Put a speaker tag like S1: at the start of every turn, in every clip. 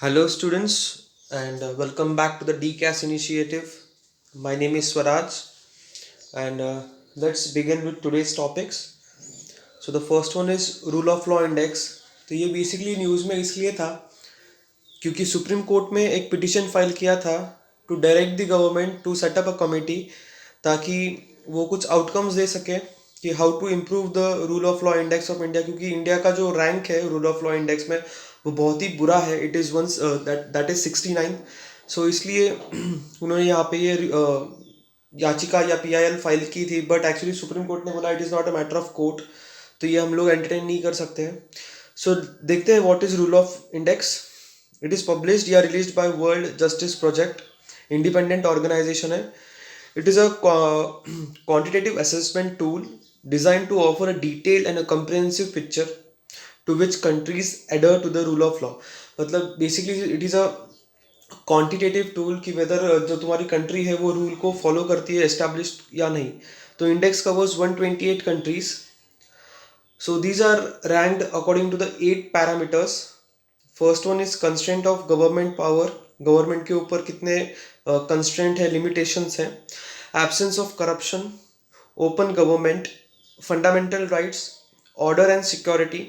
S1: Hello, students, and welcome back to the DCAS initiative. My name is Swaraj, and let's begin with today's topics. So, the first one is Rule of Law Index. तो ये basically news में इसलिए था क्योंकि supreme court में एक petition file किया था to direct the government to set up a committee ताकि वो कुछ आउटकम्स दे सके कि how to improve the rule of law index of India, क्योंकि इंडिया का जो रैंक है रूल ऑफ लॉ इंडेक्स में वो बहुत ही बुरा है. It is once that is 69. So इसलिए उन्होंने यहाँ पे ये याचिका या PIL फाइल की थी, बट एक्चुअली सुप्रीम कोर्ट ने बोला it is not a matter of court, तो ये हम लोग एंटरटेन नहीं कर सकते हैं. सो देखते हैं what is rule of index. It is published या released by World Justice Project, independent organisation है. It is a quantitative assessment tool designed to offer a detailed and a comprehensive picture to which countries adhere to the rule of law. मतलब basically it is a quantitative tool कि whether जो तुम्हारी country है वो rule को follow करती है established या नहीं. तो index covers 128 countries. So these are ranked according to the 8 parameters. First one is constraint of government power, government के ऊपर कितने कंस्ट्रेंट है, लिमिटेशंस हैं. Absence of corruption, open government, fundamental rights, order and security,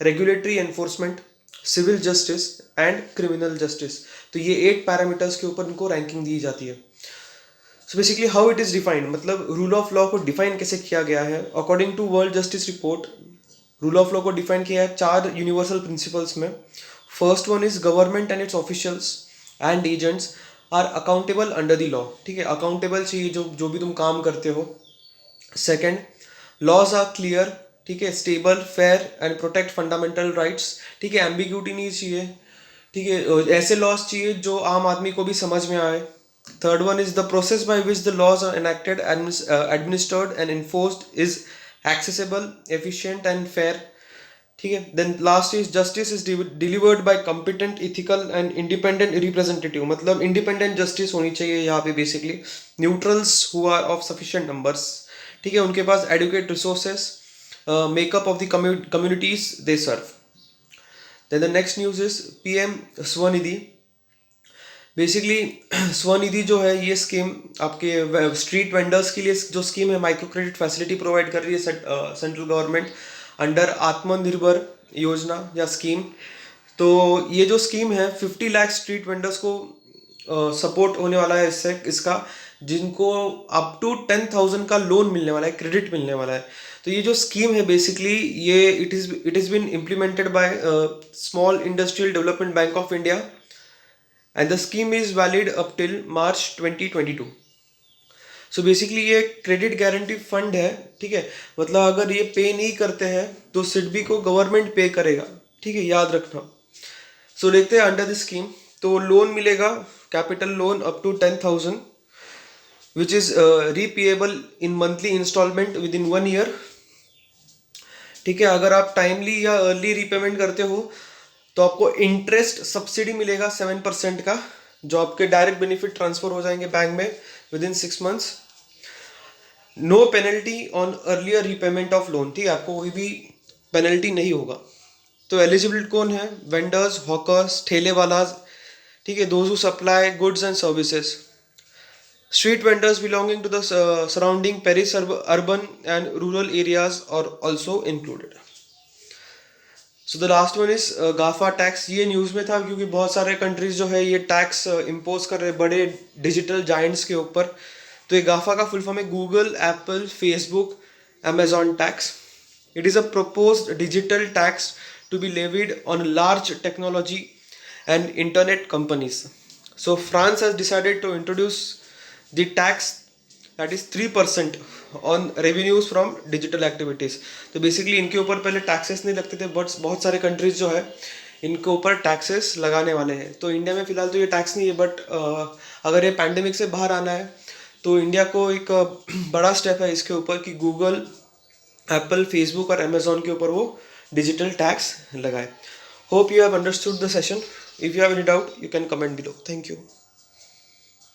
S1: regulatory enforcement, civil justice and criminal justice. तो ये 8 parameters के ऊपर इनको रैंकिंग दी जाती है. So basically how it is defined, मतलब रूल ऑफ लॉ को डिफाइन कैसे किया गया है. According to World Justice Report, rule of law को डिफाइन किया है 4 यूनिवर्सल प्रिंसिपल्स में. First one is government and its officials and agents are accountable under the law. ठीक है, अकाउंटेबल चाहिए जो जो भी तुम काम करते हो. Second, laws are clear. ठीक है, stable, fair and protect fundamental rights. ठीक है, एम्बिग्यूटी नहीं चाहिए. ठीक है, ऐसे लॉज चाहिए जो आम आदमी को भी समझ में आए. Third one is the process by which the laws are enacted, administered and enforced is accessible, efficient and fair. ठीक है, then last is justice is delivered by competent, ethical and independent representative. मतलब independent justice होनी चाहिए यहाँ पे basically. Neutrals who are of sufficient numbers. ठीक है, उनके पास adequate resources, makeup of the communities they serve. Then the next news is PM Svanidhi. Basically Svanidhi जो है ये स्कीम आपके स्ट्रीट वेंडर्स के लिए जो स्कीम है, माइक्रो क्रेडिट फैसिलिटी प्रोवाइड कर रही है सेंट्रल गवर्नमेंट अंडर आत्मनिर्भर योजना या स्कीम. तो ये जो स्कीम है 50 लाख स्ट्रीट वेंडर्स को सपोर्ट होने वाला है इससे, इसका जिनको अप टू 10,000 का लोन मिलने वाला है, क्रेडिट मिलने वाला है. तो ये जो स्कीम है बेसिकली ये it is been implemented by Small Industrial Development Bank of India and the scheme is valid up till March 2022. So basically ये क्रेडिट गारंटी फंड है. ठीक है, मतलब अगर ये पे नहीं करते हैं तो सिडबी को गवर्नमेंट पे करेगा. ठीक है, याद रखना. सो देखते हैं अंडर द स्कीम. तो लोन मिलेगा, capital loan up to 10,000 which is repayable in monthly installment within 1 year. ठीक है, अगर आप टाइमली या अर्ली रीपेमेंट करते हो तो आपको इंटरेस्ट सब्सिडी मिलेगा 7% का, जो आपके डायरेक्ट बेनिफिट ट्रांसफर हो जाएंगे बैंक में within 6 months. No penalty on earlier repayment of loan. ठीक है, आपको कोई भी पेनल्टी नहीं होगा. तो एलिजिबल कौन है? वेंडर्स, हॉकर्स, ठेले वाला. ठीक है, those who supply goods and services. Street vendors belonging to the surrounding peri urban and rural areas are also included. So the last one is GAFA tax. ये न्यूज़ में था क्योंकि बहुत सारे कंट्रीज जो है ये टैक्स इम्पोज कर रहे बड़े डिजिटल जाइंट्स के ऊपर. तो ये गाफा का फुल फॉर्म है Google, Apple, Facebook, Amazon tax. It is a proposed digital tax to be levied on large technology and internet companies. So France has decided to introduce the tax that is 3% on revenues from digital activities. तो basically इनके ऊपर पहले taxes नहीं लगते थे, but बहुत सारे countries जो है इनके ऊपर टैक्सेस लगाने वाले हैं. तो इंडिया में फ़िलहाल तो ये टैक्स नहीं है, बट अगर ये पैंडेमिक से बाहर आना है तो इंडिया को एक बड़ा स्टेप है इसके ऊपर कि गूगल, एप्पल, फेसबुक और अमेजोन के ऊपर वो डिजिटल टैक्स लगाए. Hope you have understood the session. If you have any doubt you can comment below. Thank you.